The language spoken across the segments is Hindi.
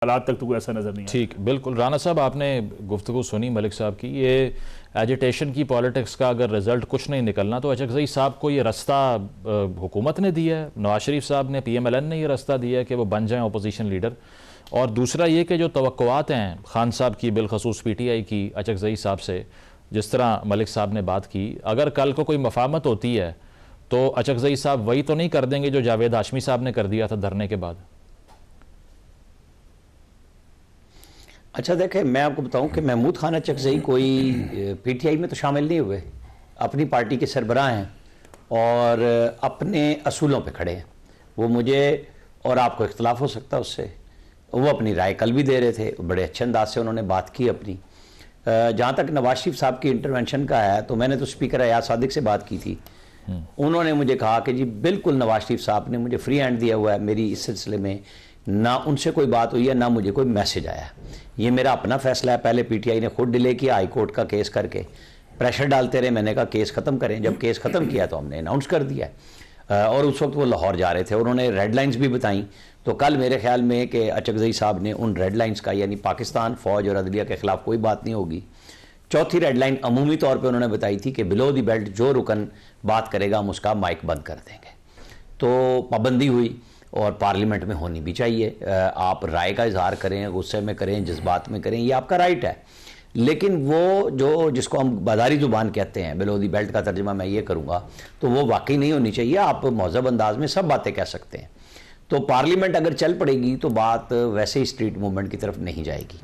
हालात तक तो कोई ऐसा नज़र नहीं आया। ठीक, बिल्कुल। राना साहब, आपने गुफ्तगू सुनी मलिक साहब की। ये एजिटेशन की पॉलिटिक्स का अगर रिजल्ट कुछ नहीं निकलना तो अचकज़ई साहब को ये रास्ता हुकूमत ने दिया है, नवाज शरीफ साहब ने, PMLN ने ये रास्ता दिया है कि वो बन जाएं अपोजिशन लीडर। और दूसरा ये कि जो तवक्कुआत हैं खान साहब की, बिलखसूस PTI की, अचकज़ई साहब से, जिस तरह मलिक साहब ने बात की, अगर कल को कोई मफाहमत होती है तो अचकज़ई साहब वही तो नहीं कर देंगे जो जावेद हाशमी साहब ने कर दिया था धरने के बाद? अच्छा देखें, मैं आपको बताऊं कि महमूद खान अचकज़ई कोई PTI में तो शामिल नहीं हुए, अपनी पार्टी के सरबराह हैं और अपने असूलों पे खड़े हैं। वो मुझे और आपको इख्तलाफ हो सकता है उससे, वो अपनी राय कल भी दे रहे थे, बड़े अच्छे अंदाज से उन्होंने बात की अपनी। जहाँ तक नवाज शरीफ साहब की इंटरवेंशन का है तो मैंने तो स्पीकर अयाज सादिक से बात की थी। उन्होंने मुझे कहा कि जी बिल्कुल नवाज शरीफ साहब ने मुझे फ्री हैंड दिया हुआ है, मेरी इस सिलसिले में ना उनसे कोई बात हुई है ना मुझे कोई मैसेज आया। ये मेरा अपना फैसला है। पहले PTI ने खुद डिले किया, हाई कोर्ट का केस करके प्रेशर डालते रहे। मैंने कहा केस ख़त्म करें, जब केस ख़त्म किया तो हमने अनाउंस कर दिया। और उस वक्त वो लाहौर जा रहे थे, उन्होंने रेड लाइन्स भी बताई। तो कल मेरे ख्याल में कि अचकज़ई साहब ने उन रेड लाइन्स का, यानी पाकिस्तान फ़ौज और अदलिया के ख़िलाफ़ कोई बात नहीं होगी। चौथी रेड लाइन अमूमी तौर पे उन्होंने बताई थी कि बिलो दी बेल्ट जो रुकन बात करेगा हम उसका माइक बंद कर देंगे। तो पाबंदी हुई और पार्लियामेंट में होनी भी चाहिए। आप राय का इजहार करें, गुस्से में करें, जज्बात में करें, ये आपका राइट है। लेकिन वो जो जिसको हम बाजारी ज़ुबान कहते हैं, बिलो दी बेल्ट का तर्जुमा मैं ये करूँगा, तो वो वाकई नहीं होनी चाहिए। आप महज़ब अंदाज में सब बातें कह सकते हैं। तो पार्लियामेंट अगर चल पड़ेगी तो बात वैसे ही स्ट्रीट मूवमेंट की तरफ नहीं जाएगी।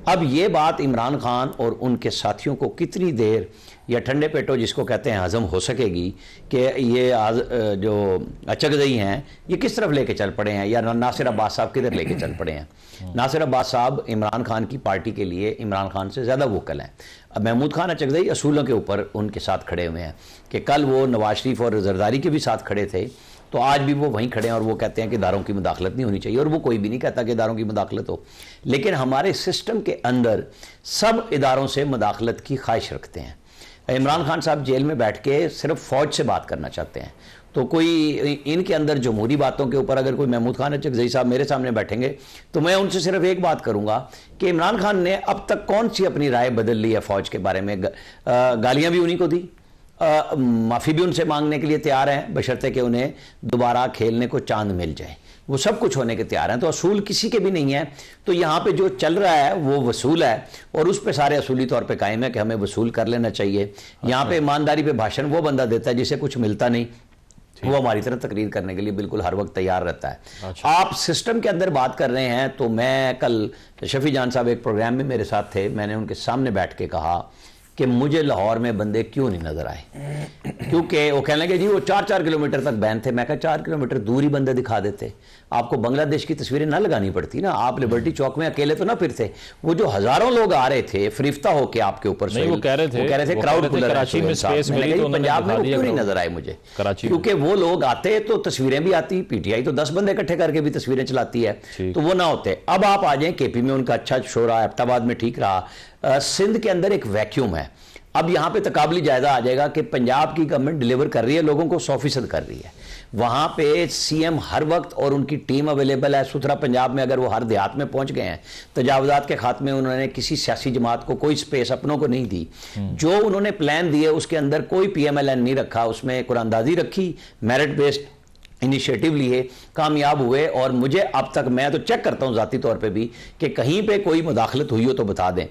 अब ये बात इमरान खान और उनके साथियों को कितनी देर या ठंडे पेटो जिसको कहते हैं हजम हो सकेगी कि ये जो अचकज़ई हैं ये किस तरफ लेके चल पड़े हैं, या नासिर अब्बास साहब किधर लेके चल पड़े हैं। नासिर अब्बास साहब इमरान खान की पार्टी के लिए इमरान खान से ज़्यादा वोकल हैं। अब महमूद खान अचकज़ई असूलों के ऊपर उनके साथ खड़े हुए हैं कि कल वो नवाज शरीफ और जरदारी के भी साथ खड़े थे, तो आज भी वो वहीं खड़े हैं और वो कहते हैं कि इदारों की मुदाखलत नहीं होनी चाहिए। और वो कोई भी नहीं कहता कि इदारों की मुदाखलत हो, लेकिन हमारे सिस्टम के अंदर सब इदारों से मुदाखलत की ख्वाहिश रखते हैं। इमरान खान साहब जेल में बैठ के सिर्फ फ़ौज से बात करना चाहते हैं। तो कोई इनके अंदर जमहूरी बातों के ऊपर अगर कोई महमूद खान अचकज़ई साहब मेरे सामने बैठेंगे तो मैं उनसे सिर्फ एक बात करूंगा कि इमरान खान ने अब तक कौन सी अपनी राय बदल ली है फ़ौज के बारे में। गालियाँ भी उन्हीं को दी, माफ़ी भी उनसे मांगने के लिए तैयार हैं, बशर्ते कि उन्हें दोबारा खेलने को चांद मिल जाए। वो सब कुछ होने के तैयार हैं। तो असूल किसी के भी नहीं है। तो यहाँ पे जो चल रहा है वो वसूल है और उस पे सारे असूली तौर पे कायम है कि हमें वसूल कर लेना चाहिए। यहाँ पे ईमानदारी पे भाषण वो बंदा देता है जिसे कुछ मिलता नहीं, वो हमारी तरह तकरीर करने के लिए बिल्कुल हर वक्त तैयार रहता है। अच्छा। आप सिस्टम के अंदर बात कर रहे हैं तो मैं कल शफी जान साहब एक प्रोग्राम में मेरे साथ थे, मैंने उनके सामने बैठ के कहा कि मुझे लाहौर में बंदे क्यों नहीं नजर आए, क्योंकि वो कहने लगे जी वो 4-4 किलोमीटर तक बैन थे। मैं कहा 4 किलोमीटर दूर ही बंदे दिखा देते, आपको बांग्लादेश की तस्वीरें ना लगानी पड़ती ना, आप लिबर्टी चौक में अकेले तो ना फिरते। वो जो हज़ारों लोग आ रहे थे फरिफ्ता होके आपके ऊपर, वो कह रहे थे क्राउड कराची में स्पेस मिली तो पंजाब में क्यों नहीं नजर आए मुझे, क्योंकि वो लोग आते तो तस्वीरें भी आती। PTI तो 10 बंदे इकट्ठे करके भी तस्वीरें चलाती है, तो वो ना होते। अब आप आ जाए KP में उनका अच्छा शो रहा, एबटाबाद में ठीक रहा, सिंध के अंदर एक वैक्यूम है। अब यहाँ पे तकाबली जायजा आ जाएगा कि पंजाब की गवर्नमेंट डिलीवर कर रही है, लोगों को 100% कर रही है। वहाँ पे CM हर वक्त और उनकी टीम अवेलेबल है। सुथरा पंजाब में अगर वो हर देहात में पहुँच गए हैं, तजावुज़ात के खात्मे उन्होंने किसी सियासी जमात को कोई स्पेस अपनों को नहीं दी। जो उन्होंने प्लान दिए उसके अंदर कोई PMLN नहीं रखा, उसमें कुरानदाजी रखी, मेरिट बेस्ड इनिशिएटिव लिए, कामयाब हुए। और मुझे अब तक, मैं तो चेक करता हूँ ज़ाती तौर पे भी कि कहीं पे कोई मुदाखलत हुई हो तो बता दें।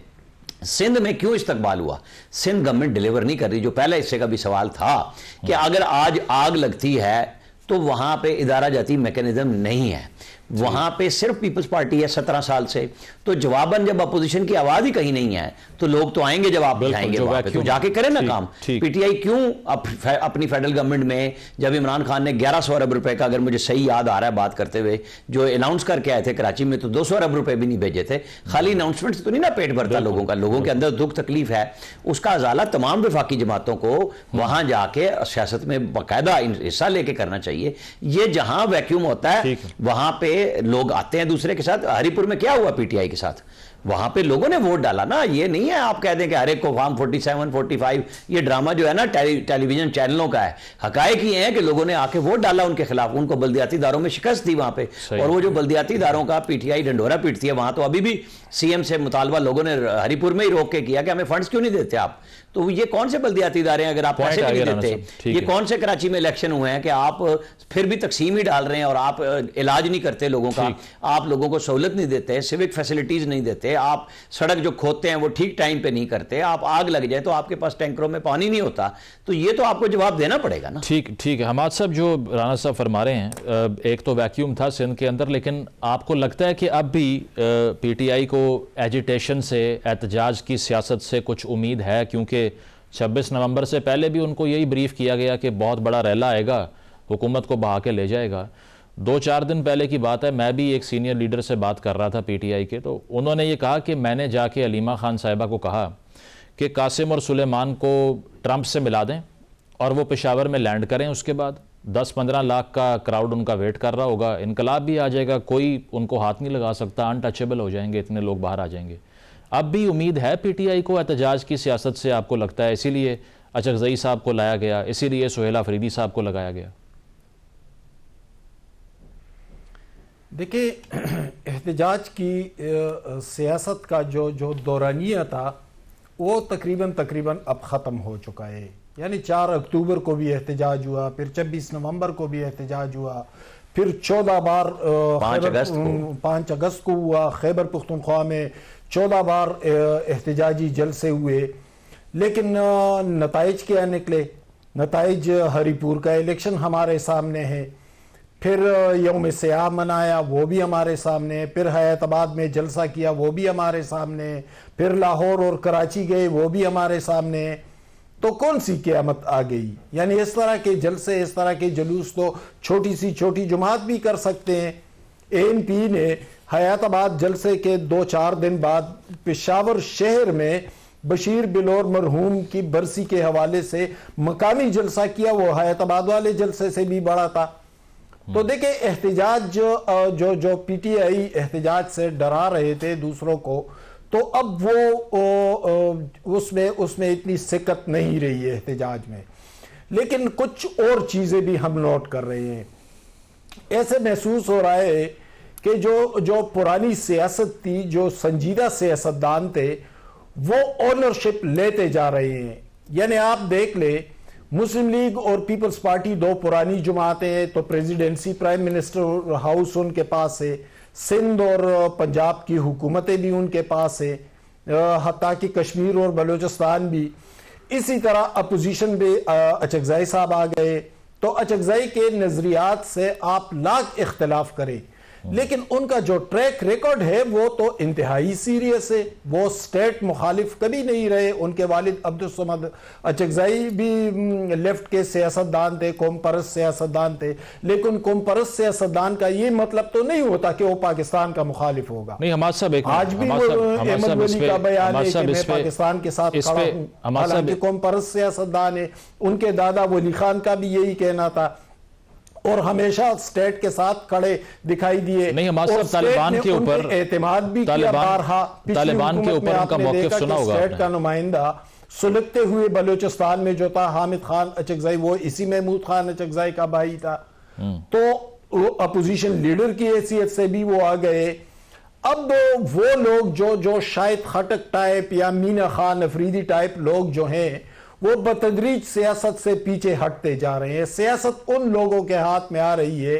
सिंध में क्यों इस्तकबाल हुआ, सिंध गवर्नमेंट डिलीवर नहीं कर रही। जो पहले हिस्से का भी सवाल था कि अगर आज आग लगती है तो वहां पे इदारा जाती मैकेनिज्म नहीं है, वहां पे सिर्फ पीपल्स पार्टी है 17 साल से। तो जवाबन जब अपोजिशन की आवाज ही कहीं नहीं है तो लोग तो आएंगे, जवाब दिखाएंगे वहां पे, तो जाके करें ना काम। PTI क्यों अपनी फेडरल गवर्नमेंट में, जब इमरान खान ने 1100 अरब रुपए का, अगर मुझे सही याद आ रहा है बात करते हुए, जो अनाउंस करके आए थे कराची में, तो 200 अरब रुपए भी नहीं भेजे थे। खाली अनाउंसमेंट से तो नहीं ना पेट भरता लोगों का, लोगों के अंदर दुख तकलीफ है, उसका अजाला तमाम वफाकी जमातों को वहां जाके सियासत में बाकायदा हिस्सा लेके करना चाहिए। ये जहां वैक्यूम होता है वहां पे लोग आते हैं दूसरे के साथ। हरिपुर में क्या हुआ PTI के साथ, वहां पे लोगों ने वोट डाला ना। ये नहीं है आप कह दें कि हर एक को फॉर्म 47, 45, ये ड्रामा जो है ना टेलीविजन चैनलों का है। हकायक ये है कि लोगों ने आके वोट डाला उनके खिलाफ, उनको बल्दियाती इदारों में शिकस्त दी वहां पे। और वो जो बल्दियाती इदारों का पीटीआई ढंढोरा पीटती है, वहां तो अभी भी सीएम से मुतालबा लोगों ने हरिपुर में ही रोक के किया कि हमें फंड्स क्यों नहीं देते आप। तो ये कौन से बल्दियाती इदारे हैं अगर आप पैसे नहीं देते? ये कौन से कराची में इलेक्शन हुए हैं कि आप फिर भी तकसीम ही डाल रहे हैं और आप इलाज नहीं करते लोगों का, आप लोगों को सहूलत नहीं देते, सिविक फैसिलिटीज नहीं देते, आप सड़क जो खोदते हैं वो ठीक टाइम पे नहीं करते, आप आग लग जाए तो आपके पास टैंकरों में पानी नहीं होता। तो ये तो आपको जवाब देना पड़ेगा ना। ठीक है। हमाद साहब, जो राना साहब फरमा रहे हैं, एक तो वैक्यूम था सिंध के अंदर, लेकिन आपको लगता है कि अब भी पीटीआई को एजिटेशन से, एहतजाज की सियासत से कुछ उम्मीद है? क्योंकि 26 नवंबर से पहले भी उनको यही ब्रीफ किया गया कि बहुत बड़ा रैला आएगा, हुकूमत को बहा के ले जाएगा। 2-4 दिन पहले की बात है, मैं भी एक सीनियर लीडर से बात कर रहा था पीटीआई के, तो उन्होंने ये कहा कि मैंने जाके अलीमा खान साहिबा को कहा कि कासिम और सुलेमान को ट्रंप से मिला दें और वो पेशावर में लैंड करें, उसके बाद 10-15 लाख का क्राउड उनका वेट कर रहा होगा, इनकलाब भी आ जाएगा, कोई उनको हाथ नहीं लगा सकता, अनटचेबल हो जाएंगे, इतने लोग बाहर आ जाएंगे। अब भी उम्मीद है पीटीआई को एहतजाज की सियासत से, आपको लगता है इसीलिए अचकज़ई साहब को लाया गया, इसीलिए सुहेल अफरीदी साहब को लगाया गया? देखिए, एहतजाज की सियासत का जो दौरानिया था वो तकरीबन अब ख़त्म हो चुका है। यानी 4 अक्टूबर को भी एहतजाज हुआ, फिर 26 नवंबर को भी एहतजाज हुआ, फिर 14 बार 5 अगस्त को हुआ। खैबर पुख्तनख्वा में 14 बार एहतजाजी जलसे हुए, लेकिन नताइज क्या निकले? नताइज हरिपुर का इलेक्शन हमारे सामने है, फिर यौम सियाह मनाया वो भी हमारे सामने, फिर हैदराबाद में जलसा किया वो भी हमारे सामने, फिर लाहौर और कराची गए वो भी हमारे सामने। तो कौन सी क़यामत आ गई? यानी इस तरह के जलसे, इस तरह के जुलूस तो छोटी जमात भी कर सकते हैं। एएनपी ने हैदराबाद जलसे के 2-4 दिन बाद पेशावर शहर में बशीर बिलोर मरहूम की बरसी के हवाले से मकामी जलसा किया, वो हैदराबाद वाले जलसे से भी बड़ा था। तो देखिए, एहतजाज जो पीटीआई एहतजाज से डरा रहे थे दूसरों को, तो अब वो उसमें इतनी सिकत नहीं रही है एहतजाज में। लेकिन कुछ और चीज़ें भी हम नोट कर रहे हैं। ऐसे महसूस हो रहा है कि जो पुरानी सियासत थी, जो संजीदा सियासतदान थे, वो ओनरशिप लेते जा रहे हैं। यानी आप देख ले, मुस्लिम लीग और पीपल्स पार्टी 2 पुरानी जमातें हैं, तो प्रेसिडेंसी, प्राइम मिनिस्टर हाउस उनके पास है, सिंध और पंजाब की हुकूमतें भी उनके पास है, हत्ता कि कश्मीर और बलूचिस्तान भी। इसी तरह अपोजिशन भी, अचकज़ई साहब आ गए। तो अचकज़ई के नज़रियात से आप लाख इख्तलाफ करें, लेकिन उनका जो ट्रैक रिकॉर्ड है वो तो इंतहाई सीरियस है। वो स्टेट मुखालिफ कभी नहीं रहे। उनके वालिद अब्दुल समद अचकज़ई भी लेफ्ट के सियासतदान थे, कौम परस्त सियासतदान थे, लेकिन कौम परस्त सियासतदान का ये मतलब तो नहीं होता कि वो पाकिस्तान का मुखालिफ होगा। नहीं, हमाद साहब, आज भी अहमद वली का बयान है कि मैं पाकिस्तान के साथ खड़ा हूं, हालांकि कौम परस्त सियासतदान है। उनके दादा वली खान का भी यही कहना था और हमेशा स्टेट के साथ खड़े दिखाई दिए। नहीं, हमारे तालिबान के ऊपर एतमाद भी किया। तालिबान के ऊपर उनका मौक़िफ़ सुना होगा। स्टेट का नुमाइंदा सुलगते हुए बलूचिस्तान में जो था, हामिद खान अचकज़ई, वो इसी महमूद खान अचकज़ई का भाई था। तो अपोजिशन लीडर की हैसियत से भी वो आ गए। अब वो लोग जो शायद खटक टाइप या मीना खान अफरीदी टाइप लोग जो हैं, वो बतदरीज सियासत से पीछे हटते जा रहे हैं। सियासत उन लोगों के हाथ में आ रही है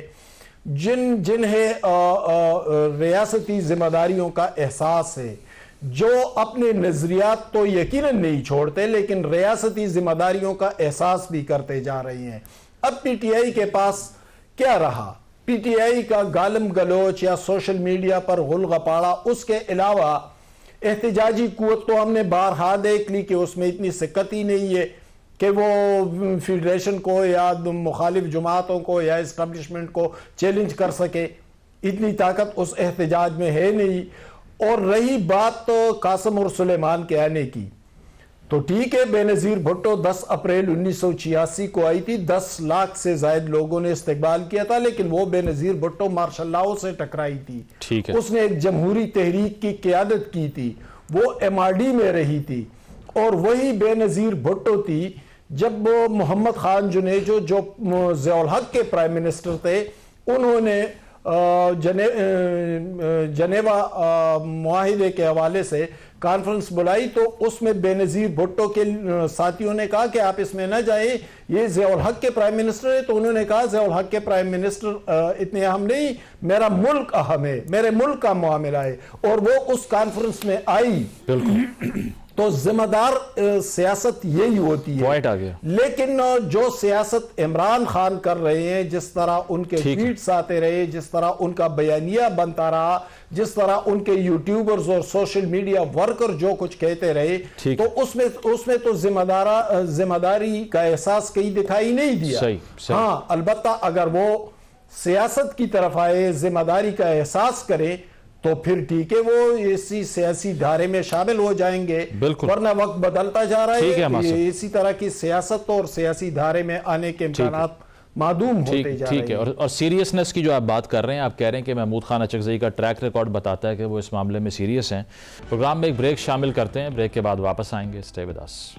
जिन्हें रियासती जिम्मेदारियों का एहसास है, जो अपने नजरियात तो यकीनन नहीं छोड़ते, लेकिन रियासती जिम्मेदारियों का एहसास भी करते जा रही हैं। अब पीटीआई के पास क्या रहा? पीटीआई का गालम गलोच या सोशल मीडिया पर गुल गपाड़ा, उसके अलावा एहतजाजी कुव्वत तो हमने बारहा देख ली कि उसमें इतनी सिक्कत ही नहीं है कि वो फेडरेशन को या मुखालिफ जमातों को या इस्टेब्लिशमेंट को चैलेंज कर सके। इतनी ताकत उस एहतजाज में है नहीं। और रही बात तो कासिम और सुलेमान के आने की, तो ठीक है, बेनज़ीर भुट्टो 10 अप्रैल 1986 को आई थी, 10 लाख से ज्यादा लोगों ने इस्तकबाल किया था, लेकिन वो बेनज़ीर भुट्टो मार्शल लॉ से टकराई थी। ठीक है। उसने एक जमहूरी तहरीक की क़यादत की थी, वो MRD में रही थी, और वही बेनज़ीर भुट्टो थी जब मोहम्मद खान जुनेजो जो ज़ियाउल हक के प्राइम मिनिस्टर थे, उन्होंने जनेवा मुआहिदे के हवाले से कॉन्फ्रेंस बुलाई, तो उसमें बेनज़ीर भुट्टो के साथियों ने कहा कि आप इसमें ना जाए, ये ज़ियाउल हक के प्राइम मिनिस्टर है। तो उन्होंने कहा ज़ियाउल हक के प्राइम मिनिस्टर इतने अहम नहीं, मेरा मुल्क अहम है, मेरे मुल्क का मामला है, और वो उस कॉन्फ्रेंस में आई। बिल्कुल। तो जिम्मेदार सियासत यही होती है। पॉइंट आ गया। लेकिन जो सियासत इमरान खान कर रहे हैं, जिस तरह उनके ट्वीट्स आते रहे, जिस तरह उनका बयानिया बनता रहा, जिस तरह उनके यूट्यूबर्स और सोशल मीडिया वर्कर जो कुछ कहते रहे, तो उसमें तो जिम्मेदारी का एहसास कहीं दिखाई नहीं दिया। सही। हाँ, अलबत्ता अगर वो सियासत की तरफ आए, जिम्मेदारी का एहसास करें, तो फिर ठीक है, वो इसी सियासी धारे में शामिल हो जाएंगे। वरना वक्त बदलता जा रहा है, इसी तरह की सियासत और सियासी धारे में आने के इम्कानात मादूम होते जा रहे हैं। ठीक है। और सीरियसनेस की जो आप बात कर रहे हैं, आप कह रहे हैं कि महमूद खान अचकज़ई का ट्रैक रिकॉर्ड बताता है कि वो इस मामले में सीरियस हैं। प्रोग्राम में एक ब्रेक शामिल करते हैं, ब्रेक के बाद वापस आएंगे। Stay with us.